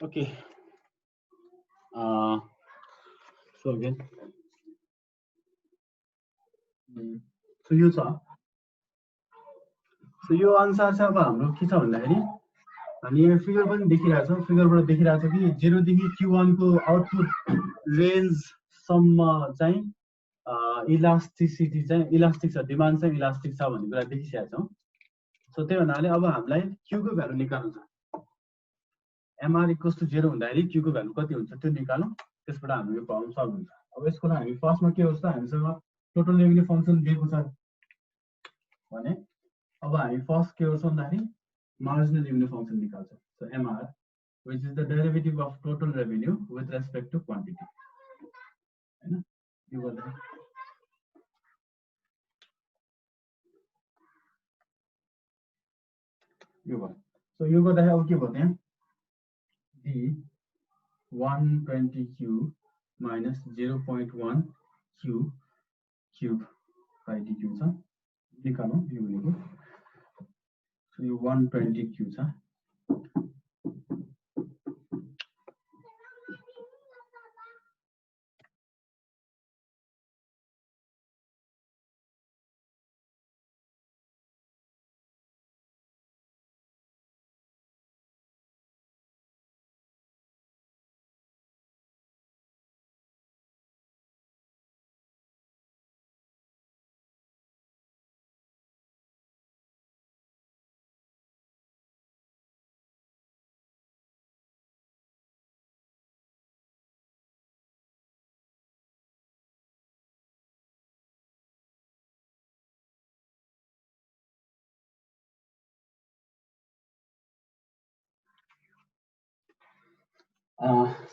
Okay. So again, so यो छ, so यो अनुसार चाहिँ अब हाम्रो के छ भन्दाखेरि हामी यहाँ फिगर पनि देखिरहेको छौँ, फिगरबाट देखिरहेको छ कि 0 देखि Q1 को आउटपुट रेन्ज सम्म चाहिँ इलास्टिसिटी चाहिँ इलास्टिक छ, डिमान्ड चाहिँ इलास्टिक छ भन्ने कुरा देखिसकेका छौँ। सो त्यही भन्नाले अब हामीलाई Q को भ्यालु निकाल्नु छ। MR इक्वल्स टु 0 हुँदाखेरि Q को भ्यालु कति हुन्छ त्यो निकालौँ, त्यसबाट हाम्रो यो प्रब्लम सल्भ हुन्छ। अब यसको लागि हामी फर्स्टमा के होस् त, हामीसँग टोटल रेभिन्यू फंक्सन दिएको छ भने अब हामी फर्स्ट के गर्छौँ भन्दाखेरि मार्जिनल रेभिन्यू फंक्सन निकाल्छौँ। So MR which is the derivative of total revenue with respect to quantity, हैन? यो गर्दा यो भयो। सो यो गर्दाखेरि अब के भयो त्यहाँ D 120Q minus 0.1 Q cube by DQ छ, निकालौँ यो भनेको। सो यो 120Q छ,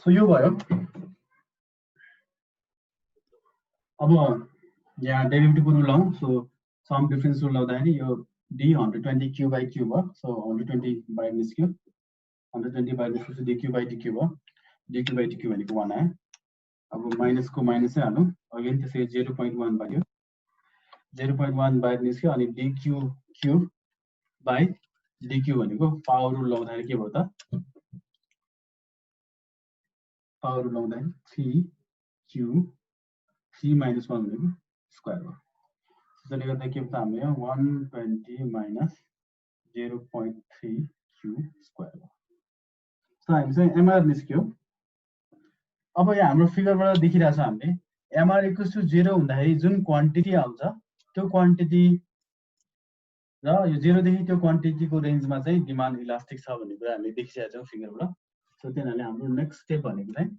सो यो भयो। अब यहाँ डेरिभेटिभको रुल लाउँ। सो सम डिफरेन्स रुल लाउँदाखेरि यो D 120Q by Q भयो। सो 120 बाहिर निस्क्यो, 120 बाहिर निस्केपछि DQ by DQ भयो, DQ by DQ भनेको 1 आयो। अब माइनसको माइनसै हालौँ, अगेन त्यसै 0.1 भयो, 0.1 बाहिर निस्क्यो, अनि DQ क्युब by DQ भनेको पावर रुल लाउँदाखेरि के भयो त, पावर रुल लाउँदाखेरि 3Q 3 minus 1 भनेको स्क्वायर भयो। त्यसले गर्दा के भयो हाम्रो यहाँ 120 minus 0.3Q स्क्वायर भयो। सो हामी चाहिँ MR निस्क्यो। अब यहाँ हाम्रो फिगरबाट देखिरहेछ हामीले MR इक्वल्स टु 0 हुँदाखेरि जुन क्वान्टिटी आउँछ त्यो क्वान्टिटी र यो 0 देखि त्यो क्वान्टिटीको रेन्जमा चाहिँ डिमान्ड इलास्टिक छ भन्ने कुरा हामीले देखिसकेका छौँ फिगरबाट। सो त्यही हाम्रो नेक्स्ट स्टेप भनेको चाहिँ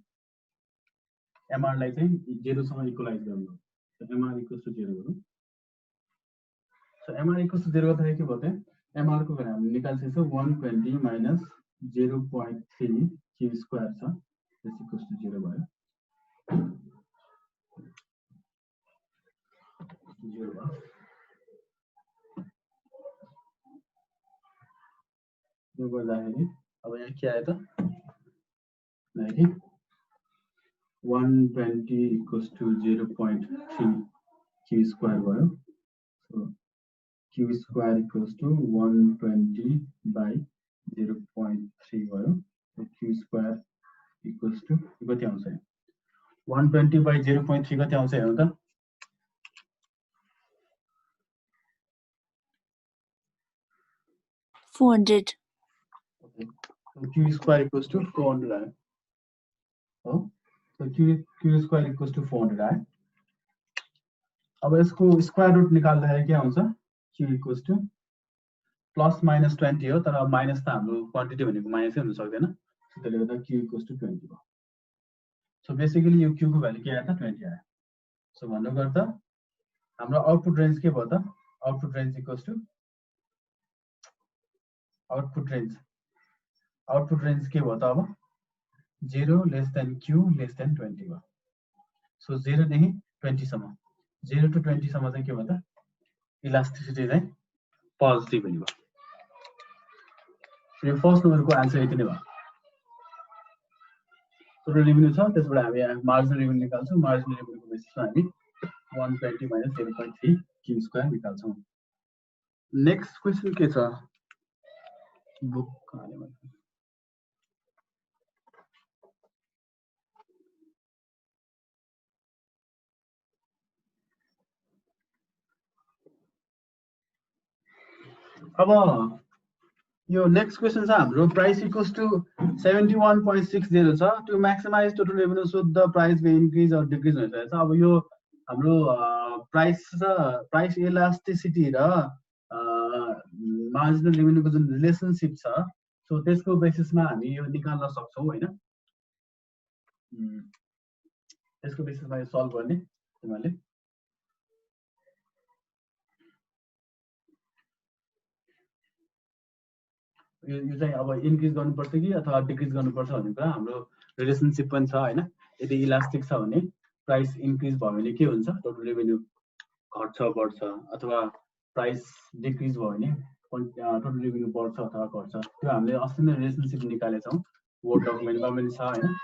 MR लाई चाहिँ 0 सँग इक्वलाइज गर्नु हो। सो MR इक्वल्स टु 0 गरौँ। सो MR इक्वल्स टु 0 गर्दाखेरि के भयो त, MR को भ्यालु हामीले निकाल्छौँ 120 minus 0.3 Q स्क्वायर छ, this equals to 0 भयो। 0 भयो। यो गर्दाखेरि अब यहाँ के आयो त, 120 equals to 0.3 Q square भयो। So Q square equals to 120 by 0.3 भयो। So Q square equals to कति आउँछ, 120 by 0.3 कति आउँछ हेर्नु त, 400. Okay. So Q square equals to 400 आयो। हो, so Q square equals to 400 आयो। अब यसको स्क्वायर रुट निकाल्दाखेरि के आउँछ, Q equals to plus minus 20 हो, तर अब माइनस त हाम्रो क्वान्टिटी भनेको माइनसै हुन सक्दैन। सो त्यसले गर्दा Q equals to 20 भयो। सो बेसिकली यो Q को भ्यालु के आयो त, 20 आयो। सो भन्नु गर्दा हाम्रो आउटपुट रेन्ज के भयो त, output range equals to output range के भयो त, अब 0 less than Q less than 20 भयो। सो 0 देखि 20 सम्म, 0 to 20 सम्म चाहिँ के भयो त, इलास्टिसिटी चाहिँ पोजिटिभ हुने भयो। यो फर्स्ट नम्बरको आन्सर यति नै भयो। टोटल रेभिन्यू छ, त्यसबाट हामी मार्जिनल रेभिन्यू निकाल्छौँ। मार्जिनल रेभिन्यूको बेसिसमा हामी 120 minus 0.3 Q स्क्वायर निकाल्छौँ। नेक्स्ट क्वेसन के छ, बुक अब यो नेक्स्ट क्वेसन छ हाम्रो प्राइस इक्वल्स टु 71.60 छ to maximize total revenue so the price way increase or decrease भइसकेको छ। अब यो हाम्रो प्राइस र प्राइस इलास्टिसिटी र मार्जिनल रेभेन्यूको जुन रिलेसनसिप छ सो त्यसको बेसिसमा हामी यो निकाल्न सक्छौँ होइन। त्यसको बेसिसमा यो सल्भ गर्ने तिमीहरूले यो चाहिँ अब इन्क्रिज गर्नुपर्छ कि अथवा डिक्रिज गर्नुपर्छ भन्ने कुरा हाम्रो रिलेसनसिप पनि छ होइन। यदि इलास्टिक छ भने प्राइस इन्क्रिज भयो भने के हुन्छ टोटल रेभेन्यू घट्छ बढ्छ, अथवा प्राइस डिक्रिज भयो भने टोटल रेभेन्यू बढ्छ अथवा घट्छ। त्यो हामीले अस्ति नै रिलेसनसिप निकालेछौँ, वर्ड डकुमेन्टमा पनि छ होइन।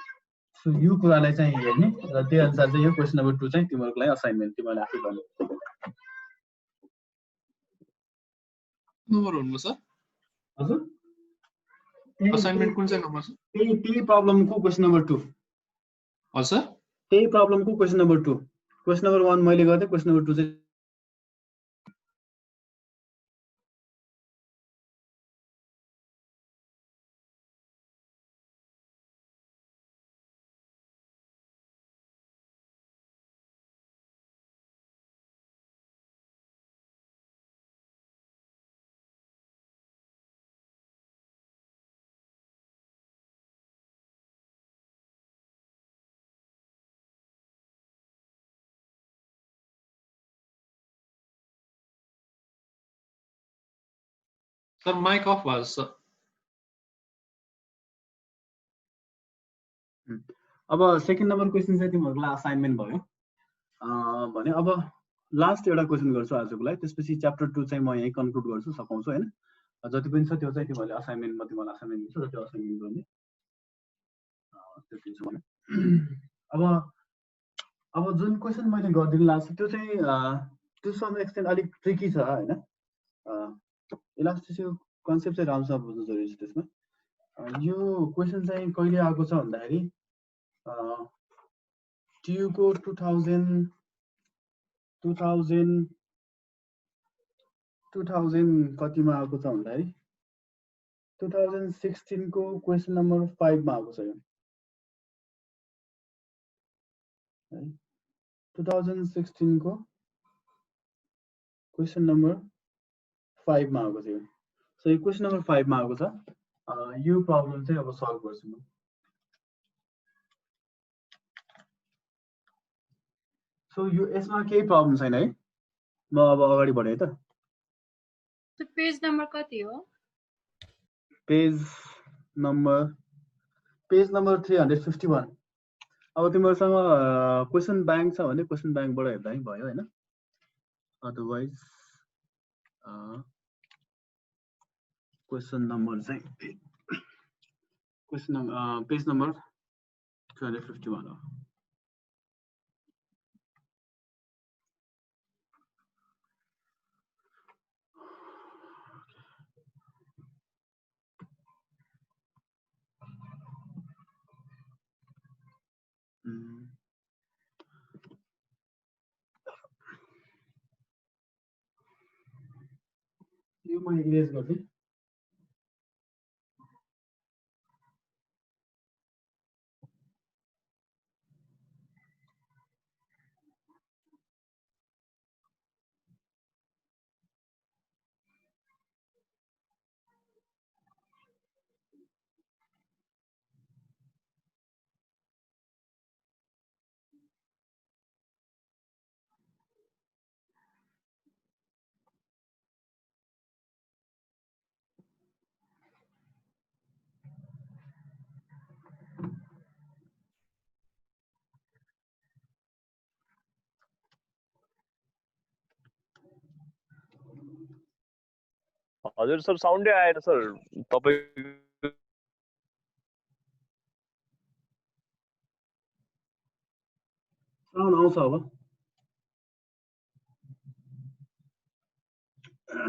सो यो कुरालाई चाहिँ हेर्ने र त्यही अनुसार चाहिँ यो क्वेसन नम्बर 2 चाहिँ तिमीहरूको लागि असाइनमेन्ट तिमीहरूले आफै गर्नु। नम्बर हुनु सर हजुर असाइनमेन्ट कुन चाहिँ नम्बर छ? त्यही प्रब्लमको क्वेसन नम्बर 2। हजुर सर त्यही प्रब्लमको क्वेसन नम्बर 2। क्वेसन नम्बर 1 मैले गर्दै क्वेसन नम्बर 2 चाहिँ सर माइक अफ भयो सर। अब सेकेन्ड नम्बर क्वेसन चाहिँ तिमीहरूलाई असाइनमेन्ट भयो भने अब लास्ट एउटा क्वेसन गर्छु आजको लागि, त्यसपछि च्याप्टर 2 चाहिँ म यहीँ कन्क्लुड गर्छु सघाउँछु होइन। जति पनि छ त्यो चाहिँ तिमीहरूले असाइनमेन्टमा तिमीलाई असाइनमेन्ट दिन्छु र त्यो असाइनमेन्ट गर्ने त्यो दिन्छु भने अब जुन क्वेसन मैले गरिदिनु लाग्छ त्यो चाहिँ टु सम एक्सटेन्ट अलिक ट्रिकी छ होइन। इलास्टिसिटीको कन्सेप्ट चाहिँ राम्रोसँग बुझ्नु जरुरी छ त्यसमा। यो क्वेसन चाहिँ कहिले आएको छ भन्दाखेरि टियुको 2000 कतिमा आएको छ भन्दाखेरि 2016 को क्वेसन नम्बर 5 मा आएको छ यो है। 2016 को क्वेसन नम्बर 5 मा आएको थियो। सो यो क्वेसन नम्बर 5 मा आएको छ। यो प्रब्लम चाहिँ अब सल्भ गर्छु म। सो यो यसमा केही प्रब्लम छैन है। म अब अगाडि बढे त। पेज नम्बर कति हो? Page number 351। अब तिमीहरुसँग क्वेसन ब्याङ्क छ भने क्वेसन ब्याङ्कबाट हेर्दा नि भयो हैन। अदरवाइज क्वेसन नम्बर चाहिँ क्वेसन नम्बर पेज नम्बर 351 हो। यो म इरेज गर्छु। हजुर सर साउन्डै आएन सर तपाईको। साउन्ड आउँछ अब।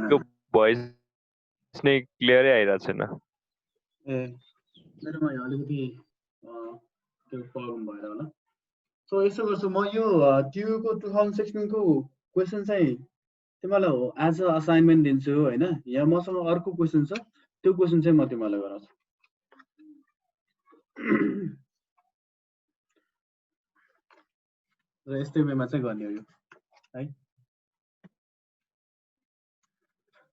त्यो भोइस नै क्लियरै आइरहेको छैन। ए मेरोमा यहाँ अलिकति त्यो प्रब्लम भएर होला। सो यसो गर्छु म यो टियुको 2016 को क्वेसन चाहिँ तिमीलाई हो एज अ असाइनमेन्ट दिन्छु हैन यहाँ मसँग अर्को क्वेशन छ त्यो क्वेशन चाहिँ म तिमीलाई गराउँछु र यस्तै वेमा चाहिँ गर्ने हो यो है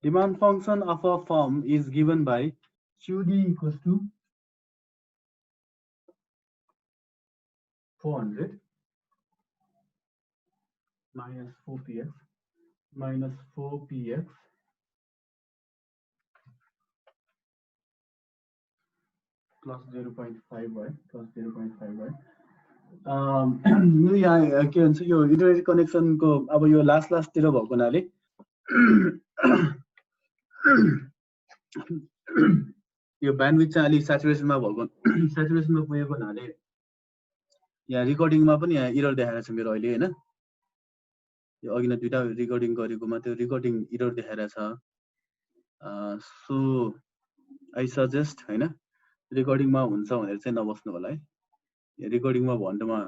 demand function of a firm is given by QD equals to 400 minus 4px minus 4px plus 0.5y plus 0.5y यो यहाँ के भन्छ यो इटरेटिभ कनेक्सनको अब यो लास्टतिर भएको हुनाले यो ब्यान्डविड्थ चाहिँ अलि स्याचुरेसनमा भएको स्याचुरेसनमा पुगेको हुनाले यहाँ रिकर्डिङमा पनि यहाँ इरर देखाएको छ मेरो अहिले हैन यो अघि नै दुईटा रिकर्डिङ गरेकोमा त्यो रिकर्डिङ इरर देखाएको छ सो आई सजेस्ट हैन रिकर्डिङमा हुन्छ भनेर चाहिँ नबस्नु होला है रिकर्डिङमा भन्नुमा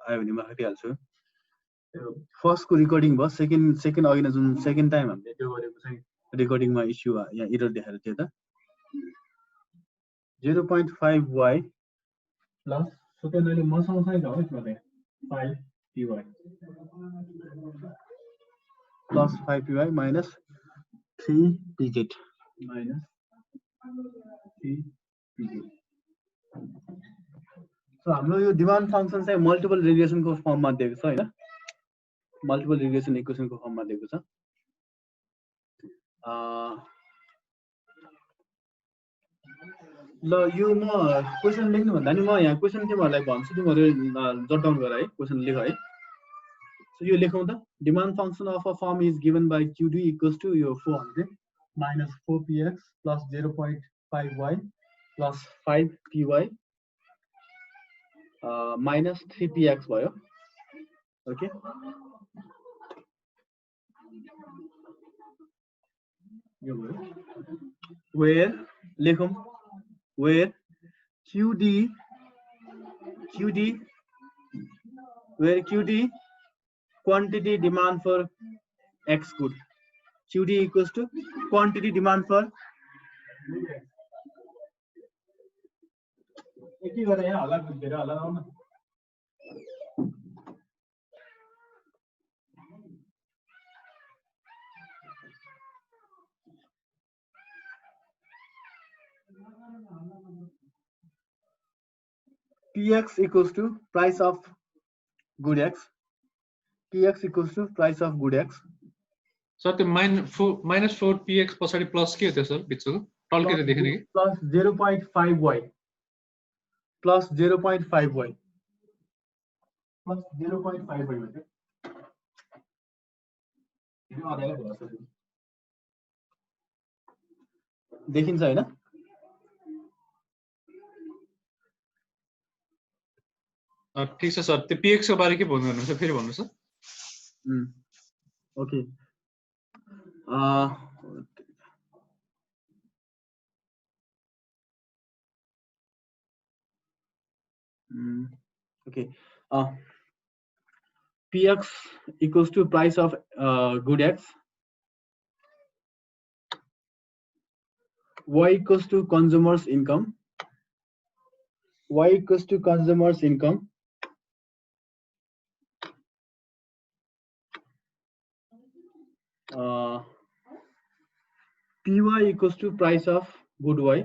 आयो भने म राखिहाल्छु फर्स्टको रिकर्डिङ भयो सेकेन्ड अघि नै जुन सेकेन्ड टाइम हामीले त्यो गरेको चाहिँ रिकर्डिङमा इस्यु यहाँ इरर देखाएर थियो त 0.5y प्लस सो त्यसले मसँग चाहिँ हो यसमा चाहिँ 5py plus 5py minus 3pz minus 3pz so हाम्रो यो डिमान्ड फंक्शन चाहिँ मल्टिपल रिग्रेसनको फर्ममा दिएको छ हैन मल्टिपल रिग्रेसन इक्वेसनको फर्ममा दिएको छ ल यो म क्वेशन लेख्नु भन्दा नि म यहाँ क्वेशन तिमीहरुलाई भन्छु तिमीहरु जट डाउन गर है क्वेशन लेख है सो यो लेखौं त demand function of a firm is given by QD equals to यो 400 minus 4px plus 0.5y plus 5py minus 3px भयो ओके यो भयो where लेखौं where QD quantity demand for X good QD equals to quantity demand for एक ही गरें यहाँ अलग तेरा अलग आओ ना Px equals to price of good X. Px equals to price of good X. Sir त्यो minus 4px पछाडी plus के हो त्यो सर बिचको टल्केर देख्ने कि plus 0.5y plus 0.5y plus 0.5y भन्थे यो आधाले भयो सर देखिन्छ हैन ठीक छ सर त्यो px को बारे के भन्नु हुन्छ फेरि भन्नु sir okay okay Px equals to price of good X. Y equals to consumer's income. Y equals to consumer's income. Py equals to price of good Y.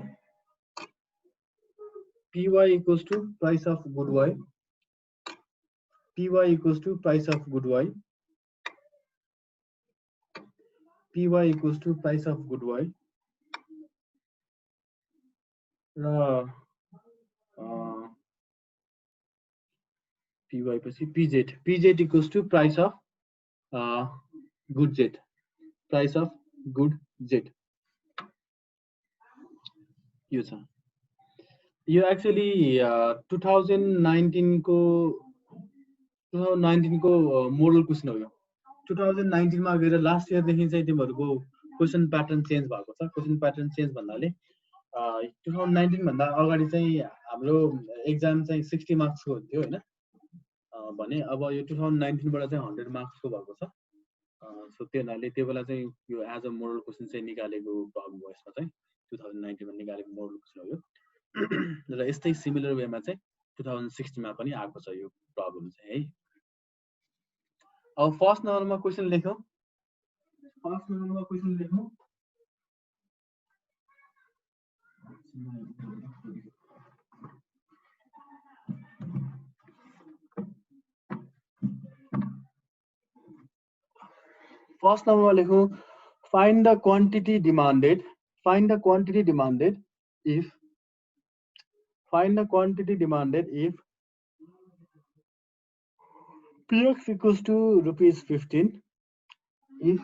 Py equals to price of good Y. Py equals to price of good Y. Py equals to price of good Y. Py पछि pz equals to price of good z. Price of good z. यो छ यो actually 2019 को model question हो यो 2019 मा गएर last year देखि चाहिँ तिमीहरुको क्वेशन प्याटर्न चेन्ज भएको छ क्वेशन प्याटर्न चेन्ज भन्नाले 2019 भन्दा अगाडि चाहिँ हाम्रो एक्जाम चाहिँ 60 मार्क्स को हुन्थ्यो हैन भने अब यो 2019 बाट चाहिँ 100 मार्क्स को भएको छ सो त्यो हुनाले त्यो बेला चाहिँ यो एज अ मोडल क्वेसन चाहिँ निकालेको प्रब्लम हो यसमा चाहिँ 2019 मा निकालेको मोडल क्वेसन हो यो र यस्तै सिमिलर वेमा चाहिँ 2060 मा पनि आएको छ यो प्रब्लम चाहिँ है अब फर्स्ट नम्बरमा क्वेसन लेखौँ फर्स्ट नम्बरमा लेखौँ find the quantity demanded if px equals to rupees 15 if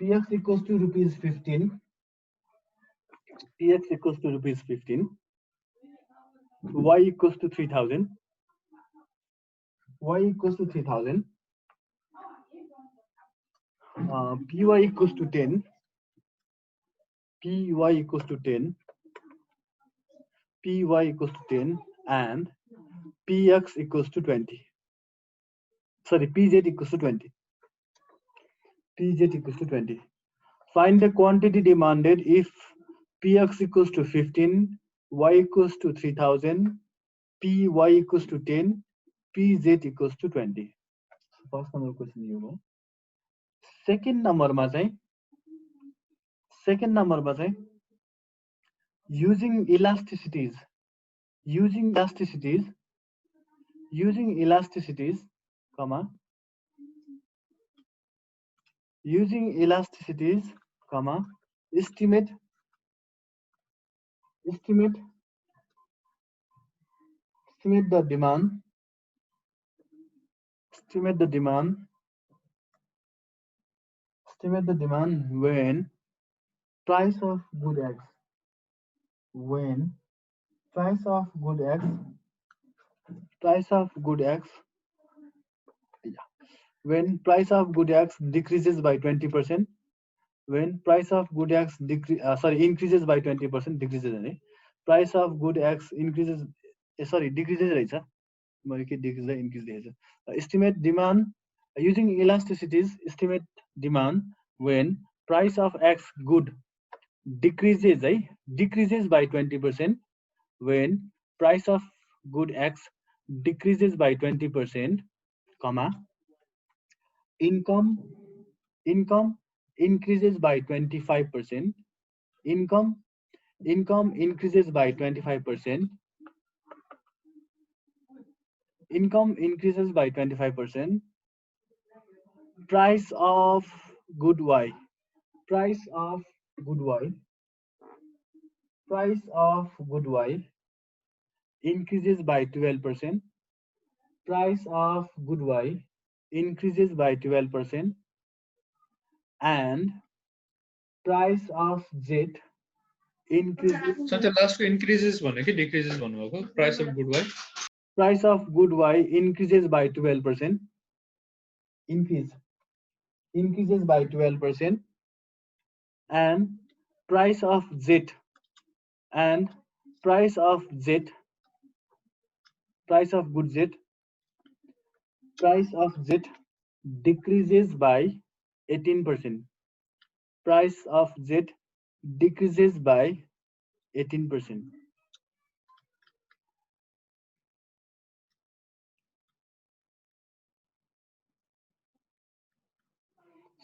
px equals to rupees 15 y equals to 3000 py equals to 10 py equals to 10 and px equals to 20 sorry pz equals to 20 find the quantity demanded if px equals to 15 y equals to 3000 py equals to 10 pz equals to 20 first number question यो हो second नम्बरमा चाहिँ using elasticities estimate the demand when price of good X decreases by 20%, when price of good X increases by 20%, price of good X increases decreases right sir estimate demand using elasticities estimate demand when price of X good decreases by 20%, when price of good X decreases by 20%, income increases by 25%, income increases by 25%, price of good Y increases by 12%, price of good Y increases by 12%, and price of Z increases. So the last increases one, okay? Decreases one, okay? Price of good Y. Price of good Y increases by 12%. Increases by 12%, and price of Z price of good Z decreases by 18%. Price of Z decreases by 18%.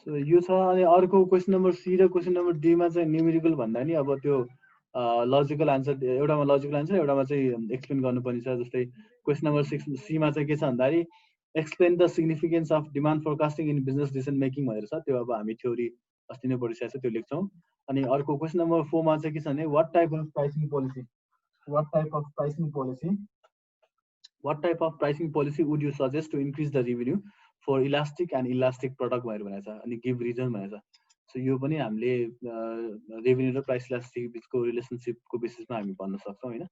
So यो छ अनि अर्को question number C र question number D मा चाहिँ numerical भन्दा नि अब त्यो लजिकल आन्सर एउटामा लजिकल आन्सर एउटामा चाहिँ एक्सप्लेन गर्नुपर्ने छ जस्तै क्वेशन नम्बर 6 सी मा चाहिँ के छ भन्दाखेरि explain the significance of demand forecasting in business decision making भनेर छ त्यो अब हामी थ्योरी अस्ति नै पढिसकेको छ त्यो लेख्छौं अनि अर्को क्वेशन नम्बर 4 मा चाहिँ के छ भने what type of pricing policy would you suggest to increase the revenue for elastic and elastic product भनेर भनेको छ अनि गिभ रिजन भनेको छ सो यो पनि हामीले रेभेन्यू र प्राइस इलास्टिक बिचको रिलेसनशिपको बेसिसमा हामी भन्न सक्छौं हैन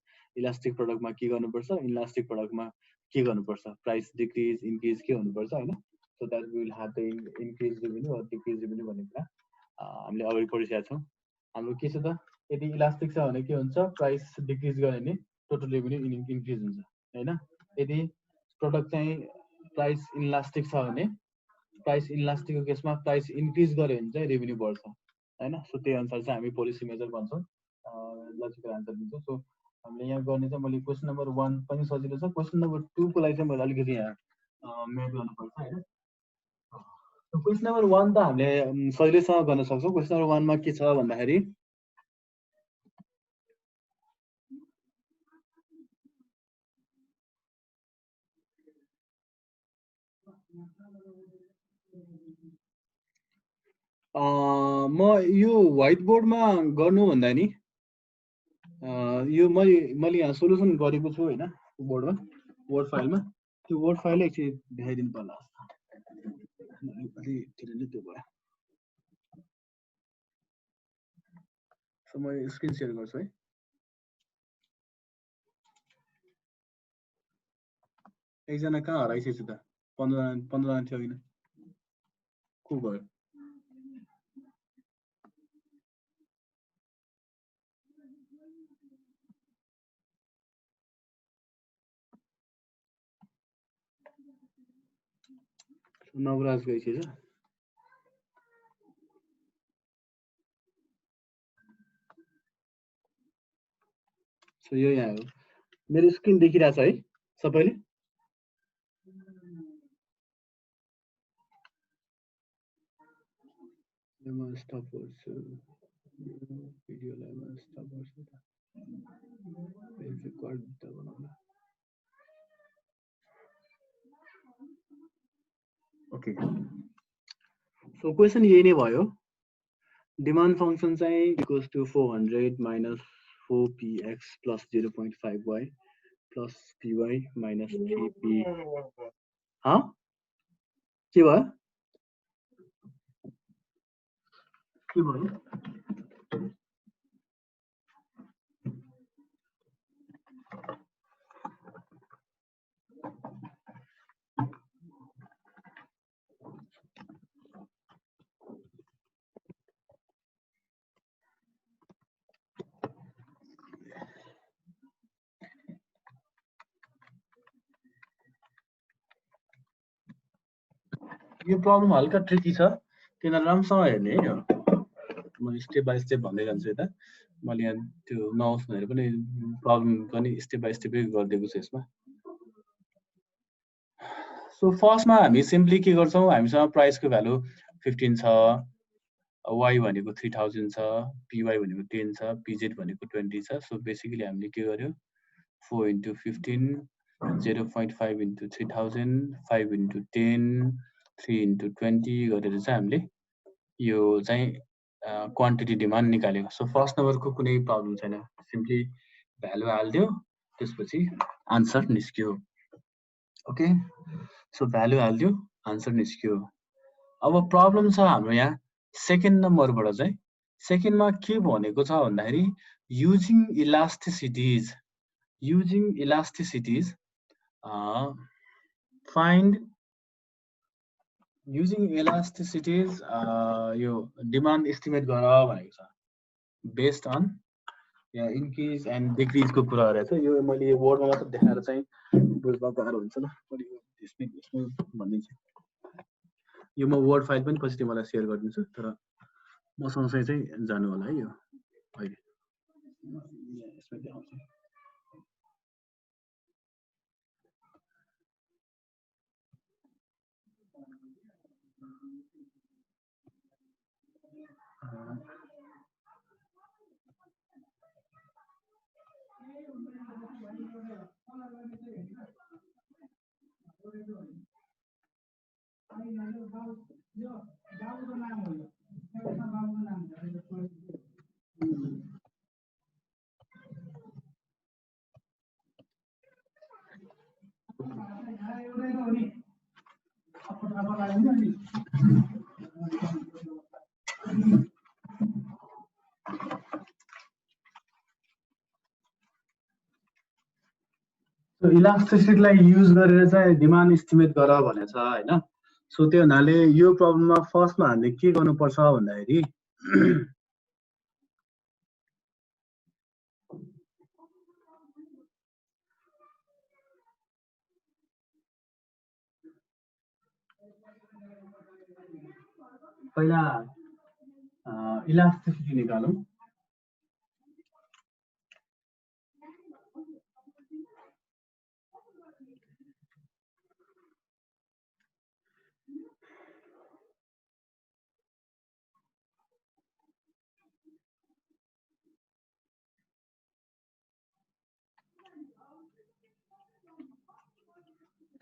इलास्टिक प्रोडक्टमा के गर्नुपर्छ इलास्टिक प्रोडक्टमा के गर्नुपर्छ प्राइस डिक्रिज इन्क्रिज के हुनुपर्छ हैन so that we will have the increase revenue or decrease revenue भन्ने कुरा हामीले अगाडि पढिसकेका छौं हाम्रो के छ त यदि इलास्टिक छ भने के हुन्छ प्राइस डिक्रिज गयो भने टोटल रेभेन्यू इन्क्रिज हुन्छ हैन यदि प्रोडक्ट चाहिँ प्राइस इलास्टिक छ भने प्राइस इनलास्टिकको केसमा प्राइस इन्क्रिज गर्यो भने चाहिँ रेभेन्यू बढ्छ हैन। सो त्यही अनुसार चाहिँ हामी पोलिसी मेजर भन्छौँ, लजिकल आन्सर दिन्छौँ। सो हामीले यहाँ गर्ने चाहिँ मैले क्वेसन नम्बर 1 पनि सजिलो छ, क्वेसन नम्बर 2 को लागि चाहिँ मैले अलिकति यहाँ म्याथ गर्नुपर्छ हैन। क्वेसन नम्बर 1 त हामीले सजिलैसँग गर्न सक्छौँ। क्वेसन नम्बर 1 मा के छ भन्दाखेरि म यो व्हाइट बोर्डमा गर्नुभन्दा नि यो मैले यहाँ सोल्युसन गरेको छु हैन, बोर्डमा वर्ड फाइलमा। त्यो वर्ड फाइल एकचोटि देखाइदिनु पर्ला, अलि ढिलो नै त्यो भयो। सो म स्क्रिन शेयर गर्छु है। एकजना कहाँ हराइसकेछ त? 15 जना थियो हैन, को गयो? नवराज गइसकेछ। सो यो यहाँ हो, मेरो स्क्रिन देखिरहेछ है सबैले? म स्टप गर्छु भिडियोलाई, म स्टप गर्छु त रेकर्ड त बनाउला। ओके, सो क्वेसन यही नै भयो। डिमान्ड फंक्सन चाहिँ equals to 400 minus 4px plus 0.5y plus py minus 3p। के भयो? के भयो? यो प्रब्लम हल्का ट्रिकी छ, किन राम्रोसँग हेर्ने है। म स्टेप बाई स्टेप भन्दै जान्छु यता। मैले यहाँ त्यो नहोस् भनेर पनि प्रब्लम पनि स्टेप बाई स्टेपै गरिदिएको छु यसमा। सो फर्स्टमा हामी सिम्पली के गर्छौँ, हामीसँग प्राइसको भ्यालु 15 छ, y भनेको 3000 छ, py भनेको 10 छ, pz भनेको 20 छ। सो बेसिकली हामीले के गर्यो, 4 into 15, 0.5 into 3000, 5 into 10, 3 into 20 गरेर चाहिँ हामीले यो चाहिँ क्वान्टिटी डिमान्ड निकाल्यो। सो फर्स्ट नम्बरको कुनै प्रब्लम छैन, सिम्पली भ्यालु हाल्दियो, त्यसपछि आन्सर निस्क्यो। ओके, सो भ्यालु हाल्दियो, आन्सर निस्क्यो। अब प्रब्लम छ हाम्रो यहाँ सेकेन्ड नम्बरबाट चाहिँ। सेकेन्डमा के भनेको छ भन्दाखेरि युजिङ इलास्टिसिटिज फाइन्ड यो डिमान्ड एस्टिमेट गर भनेको छ बेस्ड अन यहाँ इन्क्रिज एन्ड डिक्रिजको कुरा गरेको छ। यो मैले वर्डमा मात्र देखाएर चाहिँ बुझ्न गाह्रो हुन्छ ल, मैले यसमै भनिदिन्छु। यो म वर्ड फाइल पनि पछि तिमीलाई सेयर गरिदिन्छु, तर म सँगसँगै चाहिँ जानु होला है। यो अहिले यसमै देखाउँछु। इलास्टिसिटीलाई युज गरेर चाहिँ डिमान्ड एस्टिमेट गर भनेको छ हैन। सो त्यो हुनाले यो प्रब्लममा फर्स्टमा हामीले के गर्नुपर्छ भन्दाखेरि पहिला इलास्टिसिटी निकालौं।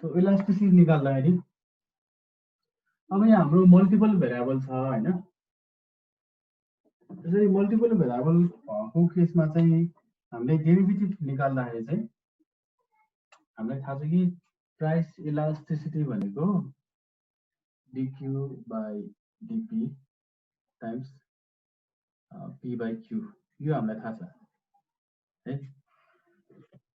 तो इलास्टिसिटी निकाल्दाखेरि अब यहाँ हाम्रो मल्टिपल भेरिएबल छ हैन। त्यसरी मल्टिपल भेरिएबल को केसमा चाहिँ हामीले डेरिभेटिभ निकाल्दाखेरि चाहिँ हामीलाई थाहा छ कि प्राइस इलास्टिसिटी भनेको dq by dp times p by q यो हामीलाई थाहा छ है।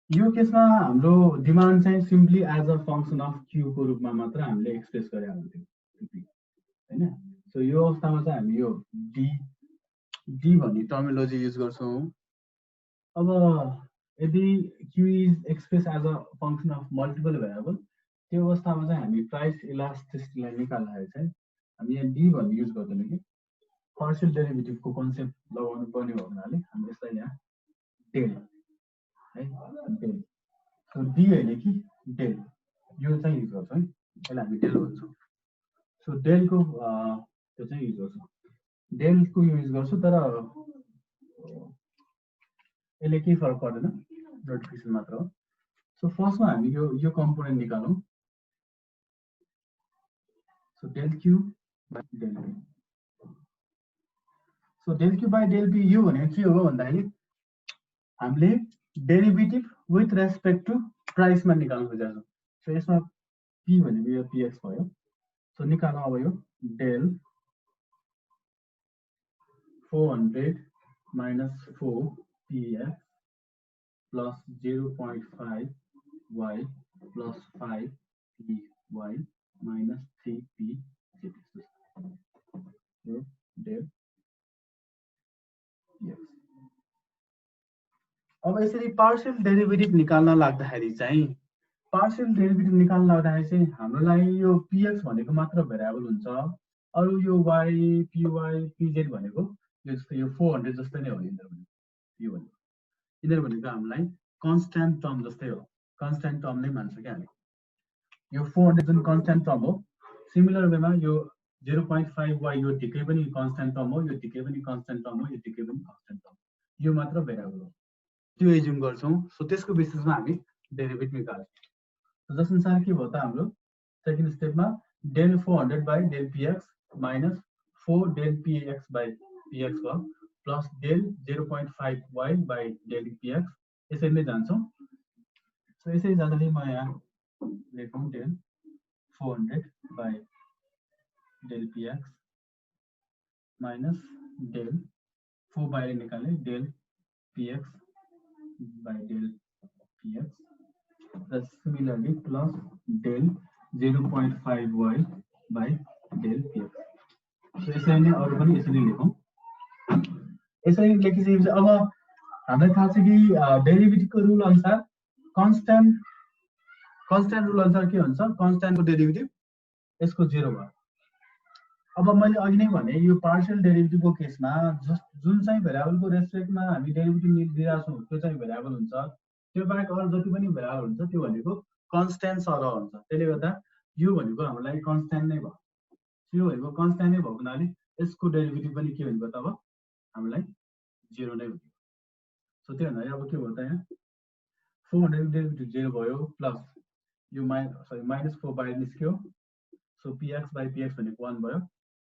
यो केसमा हाम्रो डिमान्ड चाहिँ simply as a function of q को रूपमा मात्र हामीले एक्सप्रेस गरेका हुन्थ्यौं हैन। सो यो अवस्थामा चाहिँ हामी यो d भन्ने टर्मिनोलोजी युज गर्छौं। अब यदि q is express as a function of multiple variable त्यो अवस्थामा चाहिँ हामी प्राइस इलास्टिसिटीलाई निकाल्दाखेरि चाहिँ हामी यहाँ d भन्ने युज गर्दैन कि पार्शियल डेरिभेटिभको कन्सेप्ट लगाउनु पर्ने हो हुनाले हामी यसलाई यहाँ डेल है डेल। सो d हैन कि डेल यो चाहिँ युज गर्छौं है। यसलाई हामी डेल भन्छौं। सो डेल को त्यो चाहिँ युज गर्छौं। डेल को युज गर्छु तर यसले केही फरक पर्दैन नोटिफिकेसन मात्र हो। सो फर्स्टमा हामी यो कम्पोनेन्ट निकालौं। So del q by del p। So del q by del p यो भनेको के हो भन्दाखेरि हामीले डेरिभेटिभ विथ रेस्पेक्ट टु प्राइसमा निकाल्न खोजेका छौं। सो यसमा p भनेको यो px भयो। सो निकालौं अब यो del 400 minus 4px plus 0.5y plus 5py minus 3p यो डेल px। अब यसरी पार्शियल डेरिभेटिभ निकाल्न लाग्दाखेरि चाहिँ हाम्रो लागि यो px भनेको मात्र भेरिएबल हुन्छ। अरु यो y py pz भनेको यो जस्तो यो 400 जस्तै नै हो। यिनीहरु भनेको हामीलाई कन्स्ट्यान्ट टर्म जस्तै हो। कन्स्ट्यान्ट टर्म नै मान्छ के हामी। यो 400 जुन कन्स्ट्यान्ट टर्म हो सिमिलर वेमा यो 0.5y यो टिकै पनि कन्स्ट्यान्ट टर्म हो। यो टिकै पनि कन्स्ट्यान्ट टर्म हो। यो टिकै पनि कन्स्ट्यान्ट टर्म। यो मात्र भेरिएबल हो। त्यो एज्युम गर्छौं। सो त्यसको बेसिसमा हामी डेरिभेटिभ निकाल्छौं। जसअनुसार के भयो त हाम्रो सेकेन्ड स्टेपमा del 400 by del px minus 4 del px by px भयो plus del 0.5y by del px यसरी नै जान्छौं। सो यसरी जाँदाखेरि म यहाँ लेखौं del 400 by del px minus del 4 बाहिर निकाल्ने del px by del px similarly plus del 0.5y by del px। So यसरी नै अरु पनि यसरी लेखौं। यसरी लेखिसकेपछि अब हामीलाई थाहा छ कि डेरिभेटिभको रुल अनुसार कन्स्ट्यान्ट रुल अनुसार के हुन्छ कन्स्ट्यान्टको डेरिभेटिभ यसको 0 भयो। अब मैले अघि नै भने यो पार्शियल डेरिभेटिभको केसमा जुन चाहिँ भेरिएबलको रेस्पेक्टमा हामी डेरिभेटिभ लिइरहेका छौं त्यो चाहिँ भेरिएबल हुन्छ। त्यो बाहेक अरु जति पनि भेरिएबल हुन्छ त्यो भनेको कन्स्ट्यान्ट सरह हुन्छ। त्यसले गर्दा यो भनेको हामीलाई कन्स्ट्यान्ट नै भयो। यो भनेको कन्स्ट्यान्ट नै भएको हुनाले यसको डेरिभेटिभ पनि के हुन्छ त अब हामीलाई 0 नै हुन्छ। सो त्यो भन्दा अब के भयो त यहाँ 400 डेरिभेटिभ 0 भयो प्लस यो माइनस 4 बाहिर निस्क्यो। सो px बाइ px भनेको 1 भयो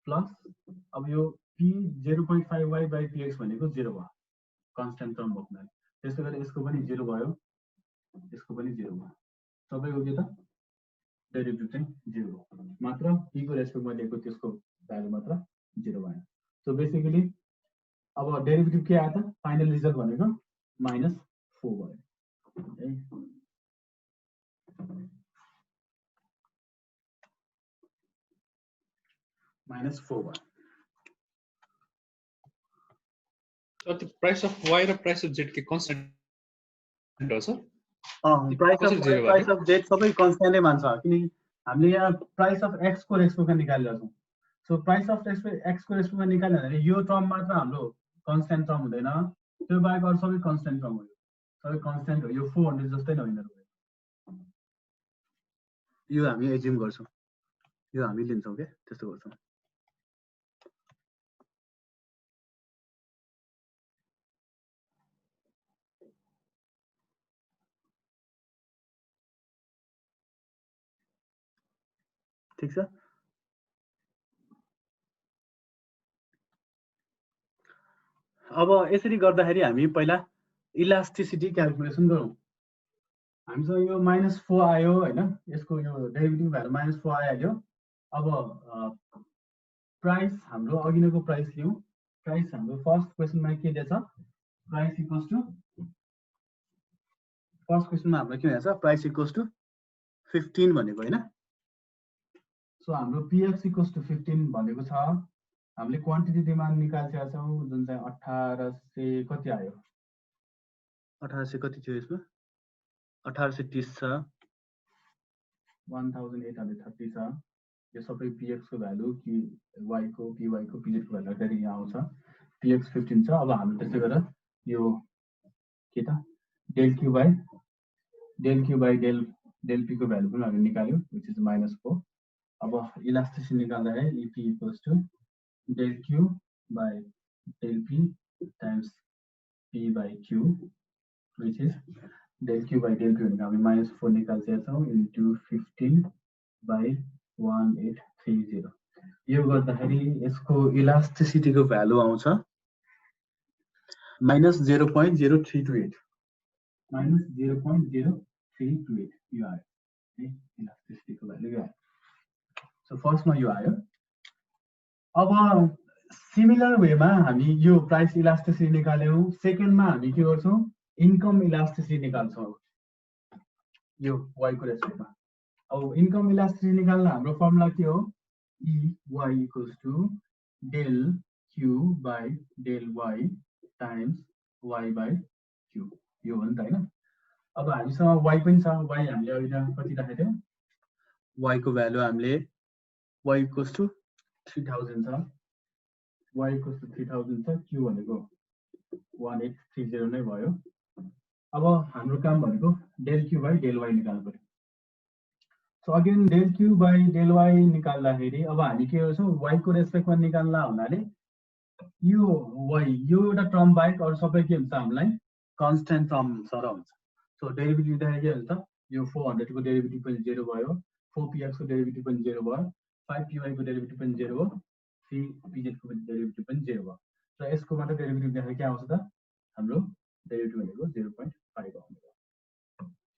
प्लस अब यो p 0.5y बाइ px भनेको 0 भयो कन्स्ट्यान्ट टर्म भएको हुनाले। त्यसै गरी यसको पनि 0 भयो यसको पनि 0 भयो। सबैको के त डेरिभेटिभ चाहिँ 0 हो। मात्र p को रेस्पेक्टमा लिएको त्यसको भ्यालु मात्र 0 भयो। सो बेसिकली अब डेरिभेटिभ के आयो त फाइनल रिजल्ट भनेको -4 भयो। -4 भयो। So the price of y र price of z के कन्स्ट्यान्ट हो सर? प्राइस अफ z सबै कन्स्ट्यान्टै मान्छ किनकि हामीले यहाँ प्राइस अफ x को रेस्पेक्टमा निकालिरहेका छौं। सो प्राइस अफ एक्स को रेस्पेक्टमा निकाल्यो भने यो टर्म मात्र हाम्रो कन्स्ट्यान्ट टर्म हुँदैन, त्यो बाहेक अरू सबै कन्स्ट्यान्ट टर्म हो, सबै कन्स्ट्यान्ट हो। यो 400 जस्तै नै होइन, यो हामी एज्युम गर्छौँ, यो हामी लिन्छौँ के त्यस्तो गर्छौँ। ठीक छ। अब यसरी गर्दाखेरि हामी पहिला इलास्टिसिटी क्याल्कुलेसन गरौँ। हामीसँग यो -4 आयो हैन, यसको यो डेरिभेटिभ भ्यालु -4 आइहाल्यो। अब प्राइस हाम्रो अघिनको प्राइस लियौँ। प्राइस हाम्रो फर्स्ट क्वेसनमा के दिएछ, प्राइस इक्वल्स टु, फर्स्ट क्वेसनमा हाम्रो के भन्छ, प्राइस इक्वल्स टु 15 भनेको हैन। सो हाम्रो px इक्वल्स टु 15 भनेको छ। हामीले क्वान्टिटी डिमान्ड निकाल्छौँ जुन चाहिँ 1800 कति आयो, 1800 कति थियो यसमा, 1830 छ, 1830 छ। यो सबै px को भ्यालु, y को, py को, pz को भ्यालु फेरि यहाँ आउँछ। px 15 छ। अब हामी त्यसै गरेर यो के त del q by del p को भ्यालु पनि हामीले निकाल्यौँ, which is -4। अब इलास्टिसिटी निकाल्दाखेरि EP equals to del q by del p times p by q, which is del q by del p भनेको हामी -4 निकाल्छौँ into 15 by 1830। यो गर्दाखेरि यसको इलास्टिसिटीको भ्यालु आउँछ -0.0328, -0.0328 यो आयो है, इलास्टिसिटीको भ्यालु यो आयो। सो फर्स्टमा यो आयो। अब सिमिलर वेमा हामी यो प्राइस इलास्टिसिटी निकाल्यौँ। सेकेन्डमा हामी के गर्छौँ, इन्कम इलास्टिसिटी निकाल्छौँ यो y को रेस्पेक्टमा। अब इन्कम इलास्टिसिटी निकाल्न हाम्रो फर्मुला के हो, EY equals to del q by del y times y by q, यो हो नि त हैन। अब हामीसँग y पनि छ, y हामीले अहिले कति राखेको थियौँ, y को भ्यालु हामीले y equals to 3000 छ, y equals to 3000 छ, q भनेको 1830 नै भयो। अब हाम्रो काम भनेको del q by del y निकाल्नु पर्यो। So again del q by del y निकाल्दाखेरि अब हामी के गर्छौँ, y को रेस्पेक्टमा निकाल्ला हुनाले यो y यो एउटा टर्म बाहेक अरू सबै के हुन्छ, हामीलाई कन्स्ट्यान्ट टर्म सर हुन्छ। सो डेरिभेटिभ दिँदाखेरि के हुन्छ, यो 400 को डेरिभेटिभ पनि 0 भयो, 4px को डेरिभेटिभ पनि 0 भयो, 5py को डेरिभेटिभ पनि 0 भयो, 3pz को डेरिभेटिभ पनि 0 भयो। र यसको मात्र डेरिभेटिभ देखाइ के आउँछ त, हाम्रो डेरिभेटिभ भनेको 0.5 आउँछ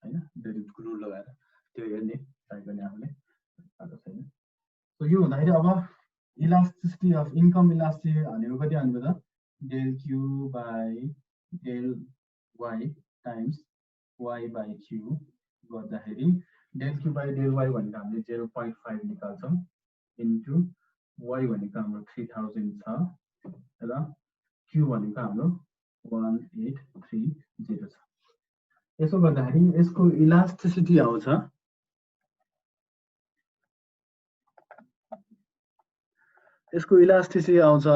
हैन। डेरिभेटिभको रुल लगाएर त्यो हेर्ने ट्राई गर्ने आफूले, थाहा छैन। सो यो हुँदाखेरि अब इलास्टिसिटी अफ इन्कम इलास्टिसिटी भनेको कति आउँछ त, del q by del y times y by q गर्दाखेरि del q by del y भनेको हामीले 0.5 निकाल्छौँ इन्टु y भनेको हाम्रो 3000 छ र q भनेको हाम्रो 1830 छ। यसो गर्दाखेरि यसको इलास्टिसिटी आउँछ यसको इलास्टिसिटी आउँछ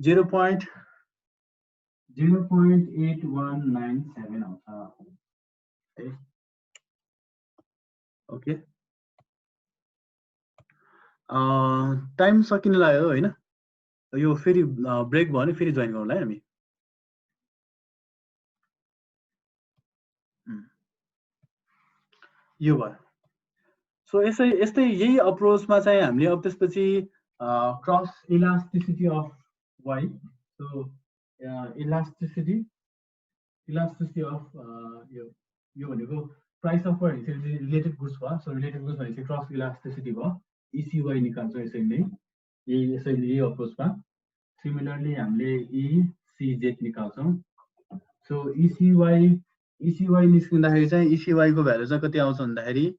0.8197 आउँछ है। ओके, टाइम सकिन लाग्यो हैन, यो फेरि ब्रेक भयो भने फेरि जोइन गरौँला है हामी। यो भयो। सो यस्तै यही अप्रोचमा चाहिँ हामीले अब त्यसपछि cross elasticity of y, so elasticity of यो भनेको प्राइस अफ रिलेटेड गुड्स भयो। सो रिलेटेड गुड्स भनेपछि क्रस इलास्टिसिटी भयो, ECY निकाल्छौँ यसैले, यही अप्रोचमा। सिमिलरली हामीले ECZ निकाल्छौँ। सो ECY निस्किँदाखेरि चाहिँ ECY को भ्यालु चाहिँ कति आउँछ भन्दाखेरि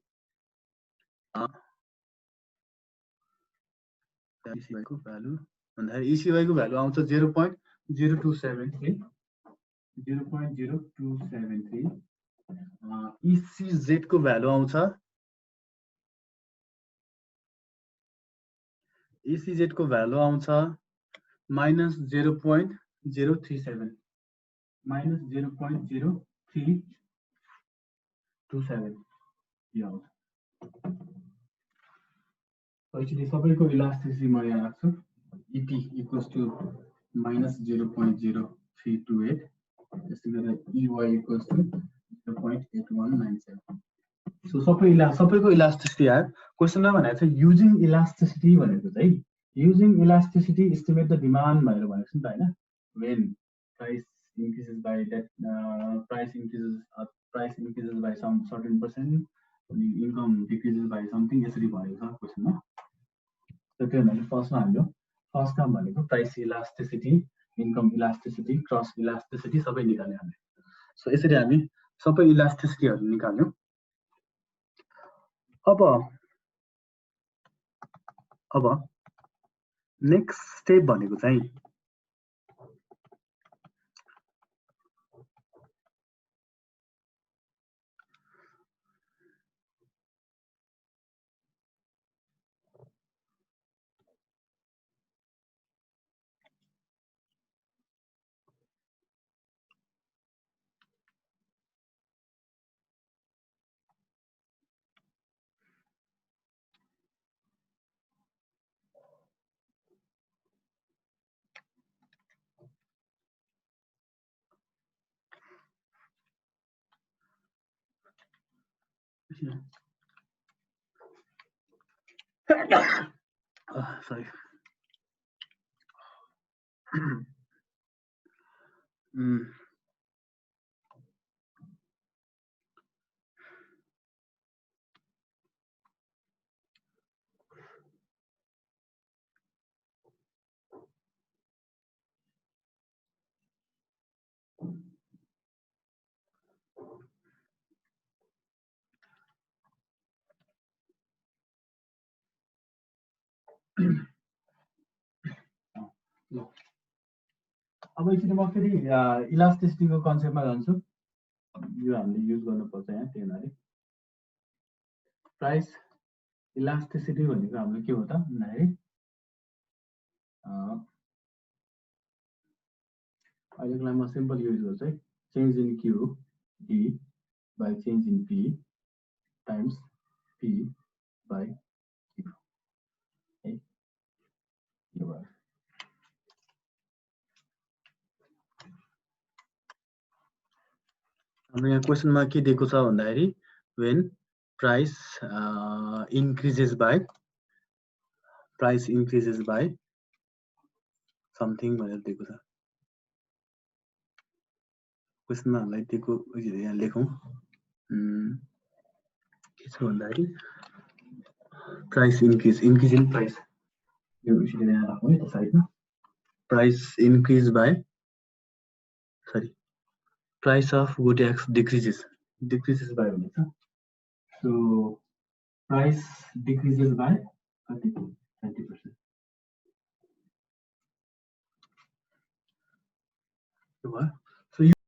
ECY को भ्यालु आउँछ 0.0273, 0.0273। ECZ को भ्यालु आउँछ ECZ को भ्यालु आउँछ -0.037 -0.0327 यो आउँछ। एक्चुअली सबैको इलास्टिसिटी म यहाँ राख्छु EP equals to -0.0328 त्यस्तै गरेर EY equals to 0.8197 सो सबैको इलास्टिसिटी आयो। क्वेसनमा भनेको छ युजिङ इलास्टिसिटी भनेको चाहिँ using elasticity estimate the demand भनेर भनेको छ नि त हैन। When price increases by that price increases by some certain percent, income decreases by something यसरी भनेको छ क्वेसनमा। So त्यो भने फर्स्टमा हाम्रो फर्स्ट काम भनेको price elasticity, income elasticity, cross elasticity सबै निकाल्ने हामी। सो यसरी हामी सबै इलास्टिसिटीहरु निकाल्यौं। अब नेक्स्ट स्टेप भनेको चाहिँ sorry अब एकचोटि म फेरि इलास्टिसिटीको कन्सेप्टमा जान्छु। यो हामीले युज गर्नुपर्छ यहाँ त्यही भएर प्राइस इलास्टिसिटी भनेको हाम्रो के हो त भन्दाखेरि अहिलेको लागि म सिम्पल युज गर्छु है। Change in Q D by change in P times P by Q है। यो भयो। हाम्रो यहाँ क्वेसनमा के दिएको छ भन्दाखेरि when price increases by something भनेर दिएको छ। क्वेसनमा हामीलाई दिएको यहाँ लेखौं के छ भन्दाखेरि प्राइस increase in प्राइस यो यसरी यहाँ राखौँ है त साइडमा। Price increase by price of Gotex decreases by भनेछ। So price decreases by 20%. यो भयो।